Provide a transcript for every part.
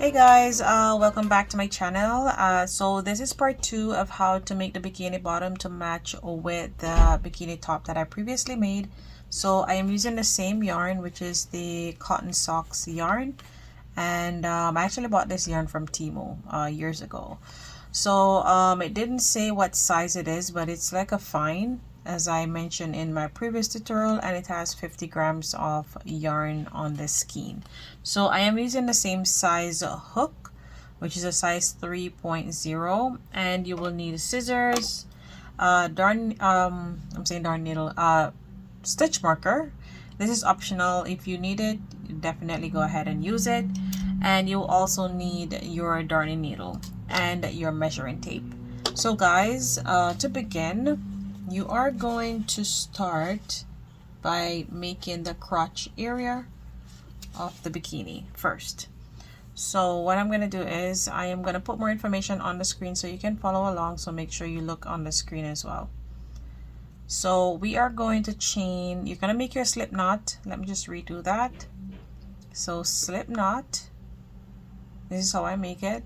Hey guys, welcome back to my channel. So this is part 2 of how to make the bikini bottom to match with the bikini top that I previously made. So I am using the same yarn, which is the cotton socks yarn, and I actually bought this yarn from Temu years ago. So it didn't say what size it is, but it's like a fine, as I mentioned in my previous tutorial, and it has 50 grams of yarn on the skein. So I am using the same size hook, which is a size 3.0, and you will need scissors, stitch marker. This is optional. If you need it, definitely go ahead and use it. And you'll also need your darning needle and your measuring tape. So guys, to begin, you are going to start by making the crotch area of the bikini first. So what I'm going to do is I am going to put more information on the screen so you can follow along, so make sure you look on the screen as well. So we are going to chain, you're going to make your slip knot. Let me just redo that. So slip knot, this is how I make it,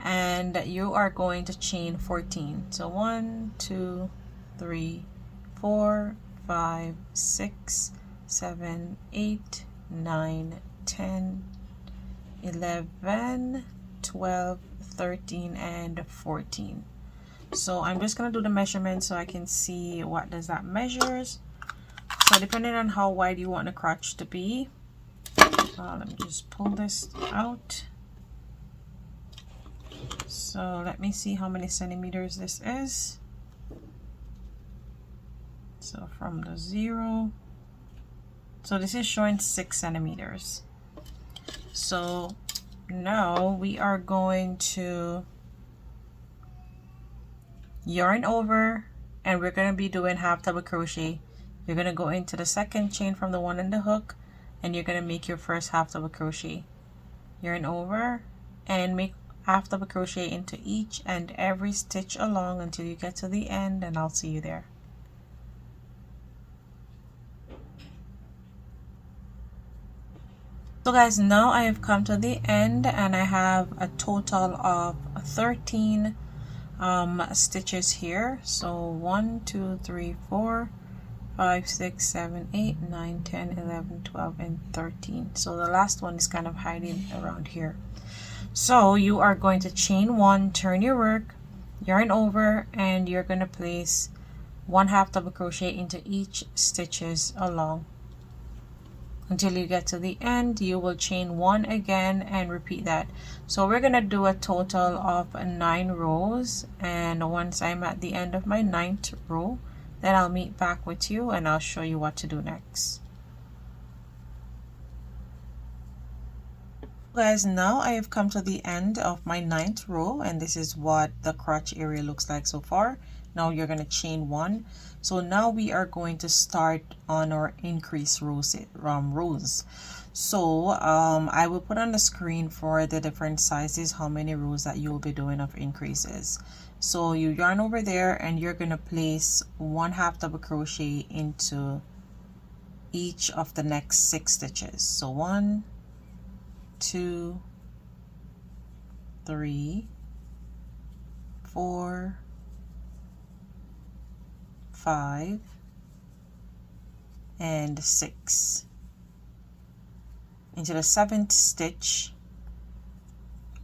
and you are going to chain 14. So 1, 2, 3, 4, 5, 6, 7, 8, 9, 10, 11, 12, 13, and 14. So I'm just going to do the measurement so I can see what does that measures. So depending on how wide you want the crotch to be, let me just pull this out. So let me see how many centimeters this is. So from the 0, so this is showing 6 centimeters. So now we are going to yarn over, and we're going to be doing half double crochet. You're going to go into the second chain from the one in the hook, and you're going to make your first half double crochet. Yarn over and make half double crochet into each and every stitch along until you get to the end, and I'll see you there. So guys, now I have come to the end, and I have a total of 13 stitches here. So 1, 2, 3, 4, 5, 6, 7, 8, 9, 10, 11, 12, and 13. So the last one is kind of hiding around here. So you are going to chain 1, turn your work, yarn over, and you're going to place 1 half double crochet into each stitches along until you get to the end. You will chain 1 again and repeat that. So we're going to do a total of 9 rows, and once I'm at the end of my 9th row, then I'll meet back with you and I'll show you what to do next. Guys, now I have come to the end of my 9th row, and this is what the crotch area looks like so far. Now you're going to chain 1. So now we are going to start on our increase rows. So I will put on the screen for the different sizes how many rows that you will be doing of increases. So you yarn over there, and you're going to place 1 half double crochet into each of the next 6 stitches. So 1, 2, 3, 4, 5, and 6. Into the 7th stitch,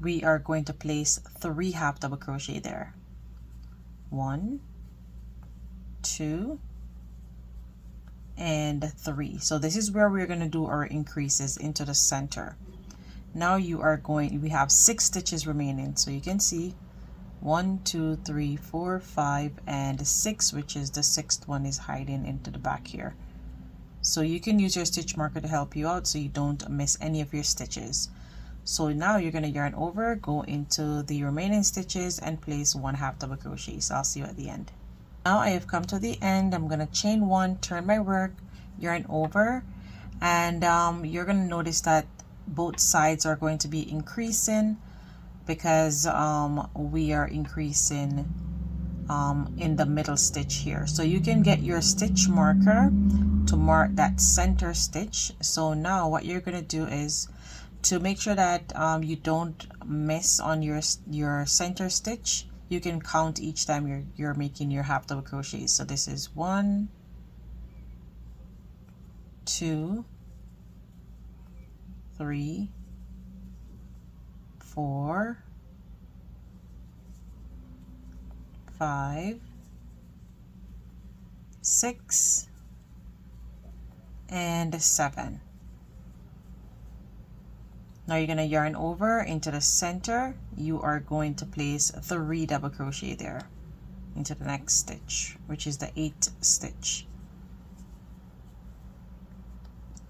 we are going to place 3 half double crochet there. 1, 2, and 3. So this is where we're going to do our increases into the center. Now we have 6 stitches remaining, so you can see 1, 2, 3, 4, 5, and 6, which is the 6th one is hiding into the back here. So you can use your stitch marker to help you out so you don't miss any of your stitches. So now you're going to yarn over, go into the remaining stitches, and place 1 half double crochet. So I'll see you at the end. Now I have come to the end. I'm going to chain 1, turn my work, yarn over, and you're going to notice that both sides are going to be increasing because we are increasing in the middle stitch here. So you can get your stitch marker to mark that center stitch. So now what you're going to do is to make sure that you don't miss on your center stitch, you can count each time you're making your half double crochets. So this is 1, 2, 3, 4, 5, 6, and 7. Now you're going to yarn over into the center. You are going to place 3 double crochet there into the next stitch, which is the 8th stitch.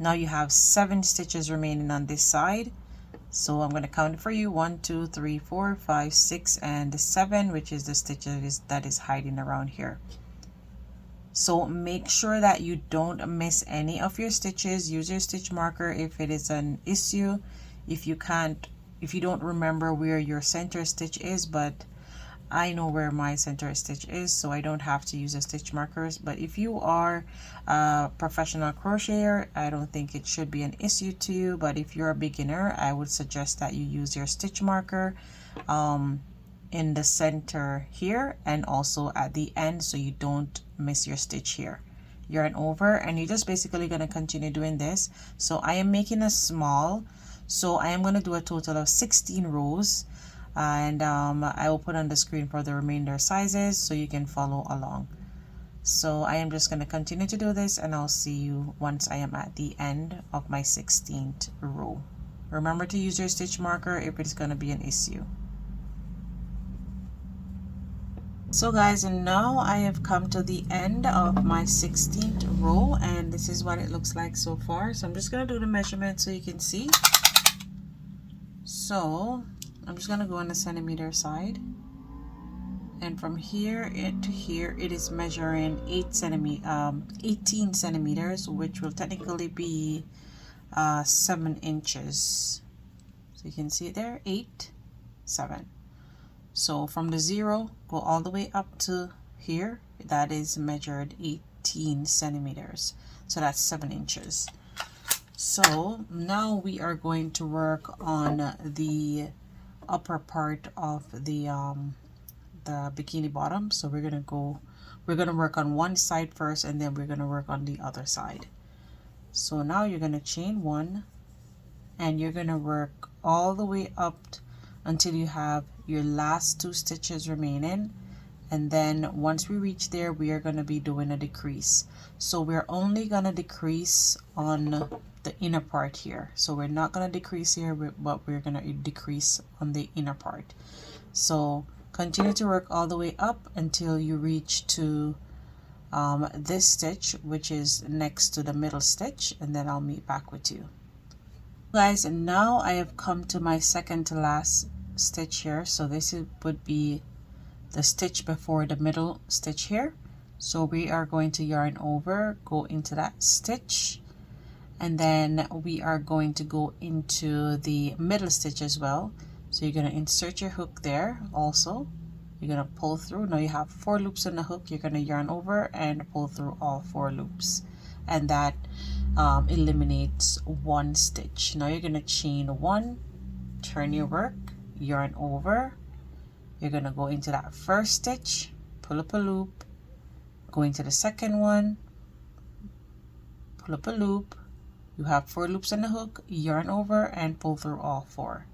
Now you have 7 stitches remaining on this side. So I'm going to count it for you: 1, 2, 3, 4, 5, 6, and 7, which is the stitches that is hiding around here. So make sure that you don't miss any of your stitches. Use your stitch marker if it is an issue. If you don't remember where your center stitch is, but I know where my center stitch is, so I don't have to use a stitch markers. But if you are a professional crocheter, I don't think it should be an issue to you. But if you're a beginner, I would suggest that you use your stitch marker in the center here and also at the end, so you don't miss your stitch here. Yarn over, and you're just basically going to continue doing this. So I am making a small, so I am going to do a total of 16 rows, and I will put on the screen for the remainder sizes so you can follow along. So I am just going to continue to do this, and I'll see you once I am at the end of my 16th row. Remember to use your stitch marker if it's going to be an issue. So guys, and now I have come to the end of my 16th row, and this is what it looks like so far. So I'm just going to do the measurement so you can see. So I'm just going to go on the centimeter side, and from here to here it is measuring 18 centimeters, which will technically be 7 inches. So you can see it there, 8, 7. So from the 0, go all the way up to here. That is measured 18 centimeters. So that's 7 inches. So now we are going to work on the upper part of the bikini bottom. So we're gonna work on one side first, and then we're gonna work on the other side. So now you're gonna chain 1, and you're gonna work all the way up until you have your last 2 stitches remaining, and then once we reach there, we are going to be doing a decrease. So we're only going to decrease on the inner part here. So we're not going to decrease here, but we're going to decrease on the inner part. So continue to work all the way up until you reach to this stitch, which is next to the middle stitch, and then I'll meet back with you guys. And now I have come to my second to last stitch here. So this would be the stitch before the middle stitch here. So we are going to yarn over, go into that stitch, and then we are going to go into the middle stitch as well. So you're going to insert your hook there also. You're going to pull through. Now you have 4 loops on the hook. You're going to yarn over and pull through all 4 loops, and that eliminates 1 stitch. Now you're going to chain 1, turn your work, yarn over. You're going to go into that first stitch, pull up a loop, go into the second one, pull up a loop. You have 4 loops on the hook, yarn over and pull through all 4.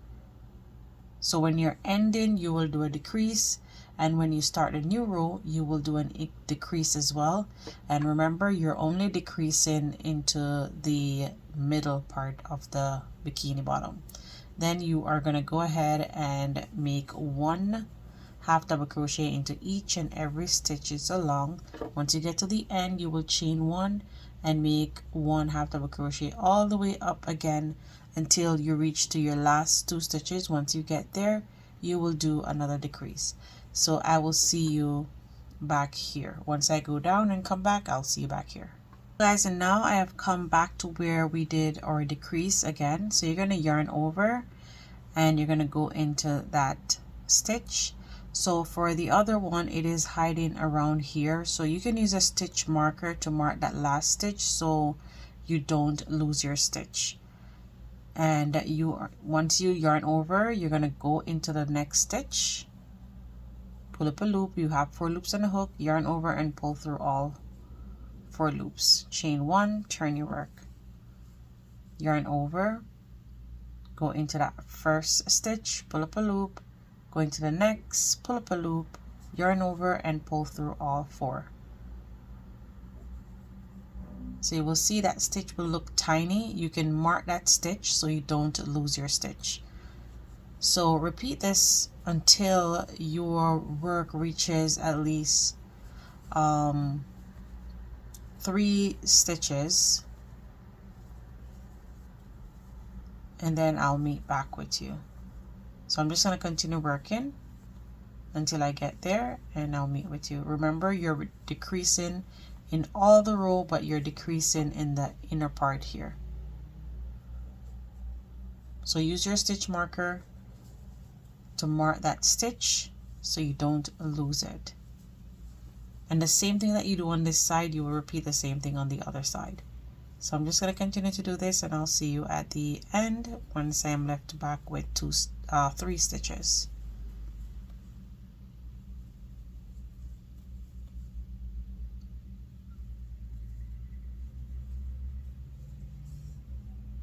So when you're ending, you will do a decrease, and when you start a new row, you will do a decrease as well. And remember, you're only decreasing into the middle part of the bikini bottom. Then you are going to go ahead and make 1 half double crochet into each and every stitches along. Once you get to the end, you will chain 1 and make 1 half double crochet all the way up again until you reach to your last 2 stitches. Once you get there, you will do another decrease. So I will see you back here. Once I go down and come back, I'll see you back here. Guys, and now I have come back to where we did our decrease again. So you're going to yarn over and you're going to go into that stitch. So for the other one, it is hiding around here, so you can use a stitch marker to mark that last stitch so you don't lose your stitch. And once you yarn over, you're going to go into the next stitch, pull up a loop. You have 4 loops on a hook, yarn over and pull through all 4 loops. Chain 1, turn your work, yarn over, go into that first stitch, pull up a loop, go into the next, pull up a loop, yarn over and pull through all 4. So you will see that stitch will look tiny. You can mark that stitch so you don't lose your stitch. So repeat this until your work reaches at least 3 stitches, and then I'll meet back with you. So I'm just going to continue working until I get there, and I'll meet with you. Remember, you're decreasing in all the row, but you're decreasing in the inner part here. So use your stitch marker to mark that stitch so you don't lose it. And the same thing that you do on this side, you will repeat the same thing on the other side. So I'm just going to continue to do this, and I'll see you at the end once I'm left back with 3 stitches.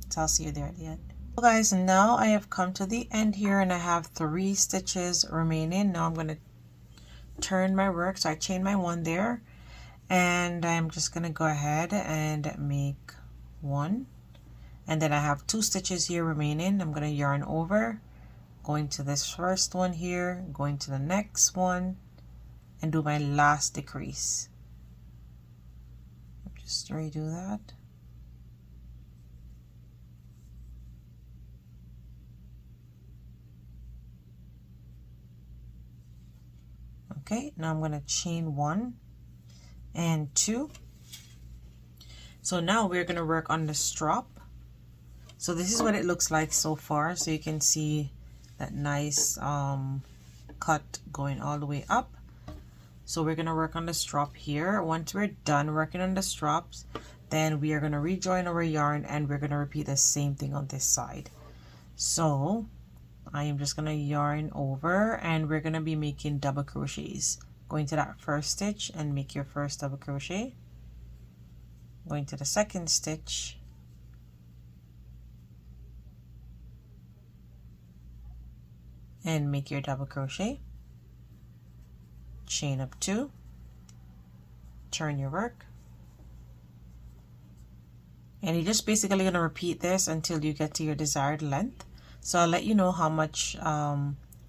So I'll see you there at the end. So guys, now I have come to the end here, and I have 3 stitches remaining. Now I'm going to turn my work. So I chain my 1 there, and I'm just going to go ahead and make 1, and then I have 2 stitches here remaining. I'm going to yarn over, going to this first one here, going to the next one, and do my last decrease. Just redo that. Okay, now I'm going to chain 1 and 2. So now we're going to work on the strap. So this is what it looks like so far. So you can see that nice cut going all the way up. So we're going to work on the strap here. Once we're done working on the straps, then we are going to rejoin our yarn, and we're going to repeat the same thing on this side. So I am just going to yarn over, and we're going to be making double crochets. Going to that first stitch and make your first double crochet. Going to the second stitch, and make your double crochet. Chain up 2, turn your work, and you're just basically going to repeat this until you get to your desired length. So I'll let you know how much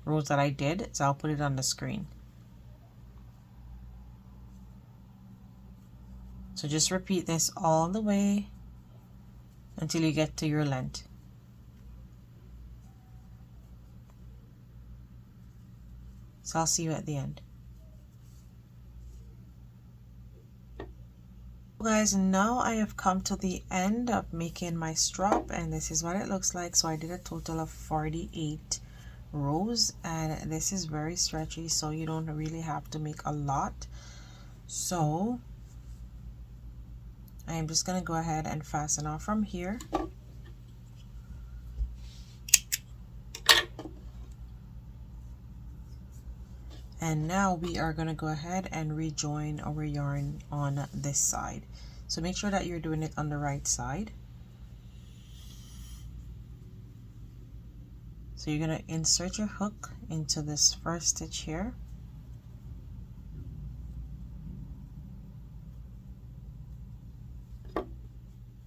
rows that I did, so I'll put it on the screen. So just repeat this all the way until you get to your length. So I'll see you at the end. Guys, now I have come to the end of making my strap, and this is what it looks like. So I did a total of 48 rows, and this is very stretchy, so you don't really have to make a lot. So I am just going to go ahead and fasten off from here. And now we are going to go ahead and rejoin our yarn on this side. So make sure that you're doing it on the right side. So you're going to insert your hook into this first stitch here.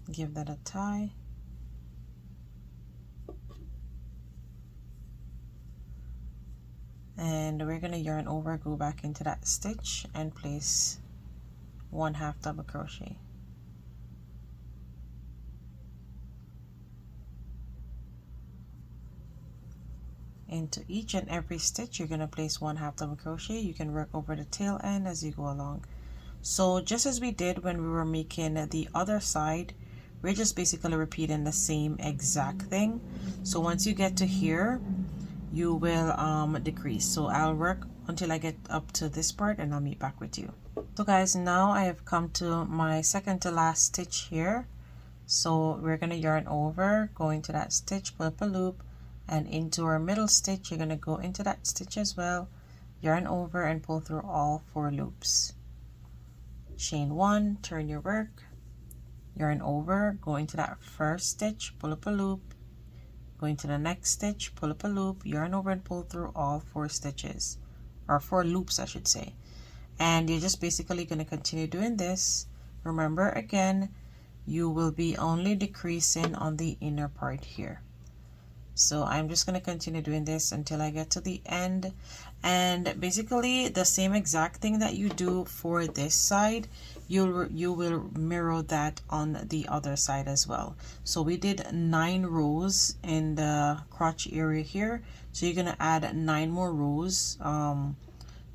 Give that a tie. And we're going to yarn over, go back into that stitch, and place 1/2 double crochet. Into each and every stitch you're going to place 1/2 double crochet. You can work over the tail end as you go along. So just as we did when we were making the other side, we're just basically repeating the same exact thing. So once you get to here, you will decrease. So I'll work until I get up to this part, and I'll meet back with you. So guys, now I have come to my second to last stitch here. So we're going to yarn over, go into that stitch, pull up a loop, and into our middle stitch you're going to go into that stitch as well, yarn over and pull through all 4 loops. Chain 1, turn your work, yarn over, go into that first stitch, pull up a loop, go into the next stitch, pull up a loop, yarn over and pull through all 4 stitches, or 4 loops I should say. And you're just basically going to continue doing this. Remember, again, you will be only decreasing on the inner part here. So I'm just going to continue doing this until I get to the end. And basically the same exact thing that you do for this side, you will mirror that on the other side as well. So we did 9 rows in the crotch area here, so you're going to add 9 more rows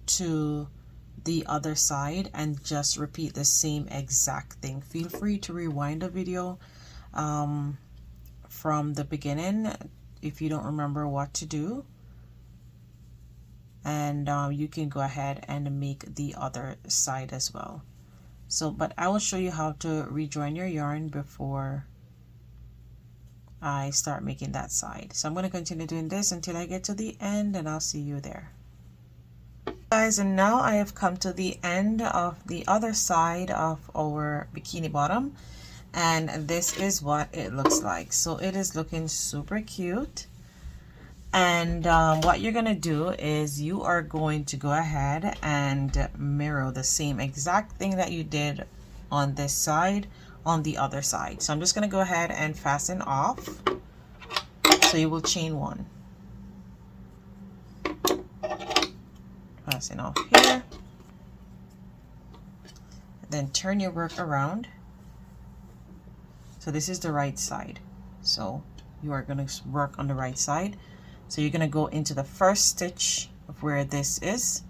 to the other side and just repeat the same exact thing. Feel free to rewind the video from the beginning if you don't remember what to do, and you can go ahead and make the other side as well. So but I will show you how to rejoin your yarn before I start making that side. So I'm going to continue doing this until I get to the end, and I'll see you there. Guys, and now I have come to the end of the other side of our bikini bottom, and this is what it looks like. So it is looking super cute. And what you're gonna do is you are going to go ahead and mirror the same exact thing that you did on this side on the other side. So I'm just gonna go ahead and fasten off. So you will chain 1, fasten off here, then turn your work around. So this is the right side, so you are going to work on the right side. So you're going to go into the first stitch of where this is,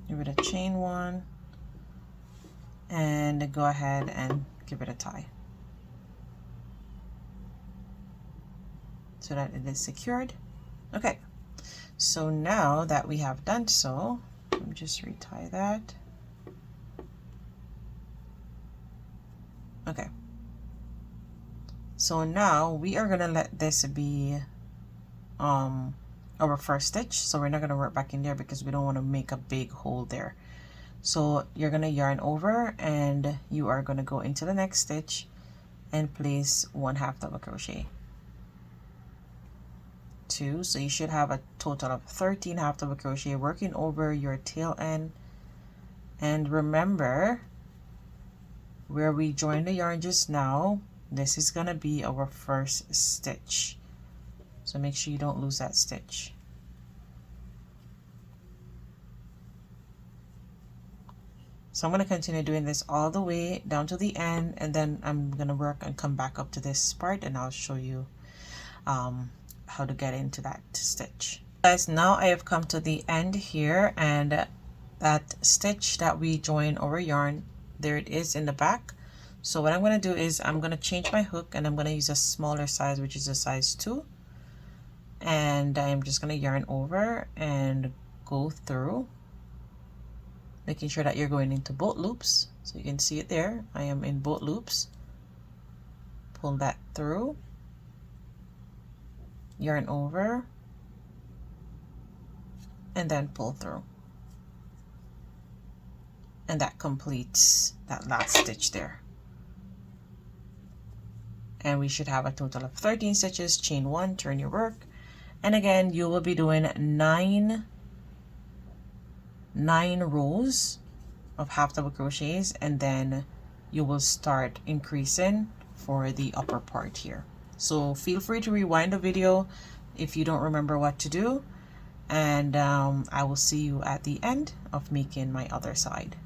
give it a chain 1, and go ahead and give it a tie so that it is secured. Okay, so now that we have done so, let me just retie that. Okay, so now we are gonna let this be our first stitch. So we're not gonna work back in there because we don't want to make a big hole there. So you're gonna yarn over and you are gonna go into the next stitch and place 1/2 double crochet, 2, so you should have a total of 13 half double crochet working over your tail end. And remember, where we joined the yarn just now, this is gonna be our first stitch, so make sure you don't lose that stitch. So I'm going to continue doing this all the way down to the end, and then I'm going to work and come back up to this part and I'll show you how to get into that stitch. Guys, now I have come to the end here, and that stitch that we join over yarn, there it is in the back. So what I'm going to do is I'm going to change my hook and I'm going to use a smaller size, which is a size 2, and I'm just going to yarn over and go through, making sure that you're going into both loops. So you can see it there, I am in both loops. Pull that through, yarn over, and then pull through, and that completes that last stitch there. And we should have a total of 13 stitches. Chain 1, turn your work, and again you will be doing 9 rows of half double crochets, and then you will start increasing for the upper part here. So feel free to rewind the video if you don't remember what to do, and I will see you at the end of making my other side.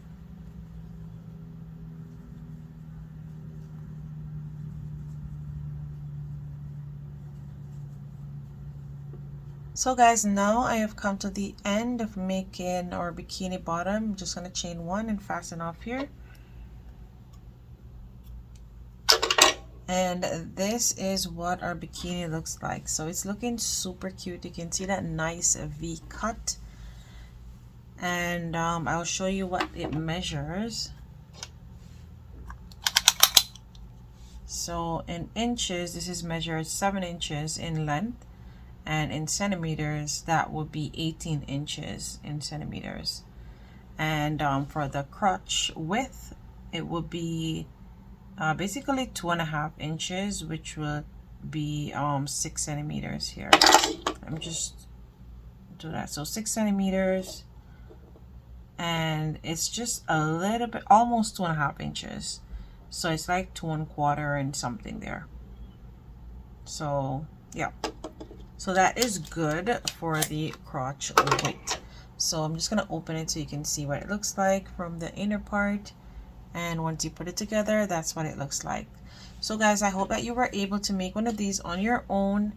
So guys, now I have come to the end of making our bikini bottom. I'm just going to chain 1 and fasten off here. And this is what our bikini looks like. So it's looking super cute. You can see that nice V cut. and I'll show you what it measures. So in inches, this is measured 7 inches in length, and in centimeters that would be 18 inches in centimeters. And for the crotch width, it would be basically 2.5 inches, which will be 6 centimeters here. Let me just do that. So 6 centimeters, and it's just a little bit, almost 2.5 inches. So it's like 2.25 and something there. So yeah, so that is good for the crotch weight. So I'm just gonna open it so you can see what it looks like from the inner part, and once you put it together, that's what it looks like. So guys, I hope that you were able to make one of these on your own,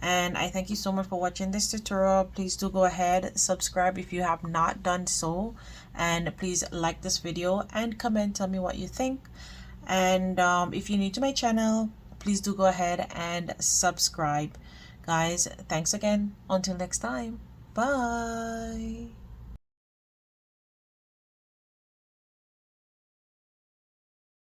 and I thank you so much for watching this tutorial. Please do go ahead, subscribe if you have not done so, and please like this video and comment, tell me what you think. And if you're new to my channel, please do go ahead and subscribe. Guys, thanks again. Until next time, bye.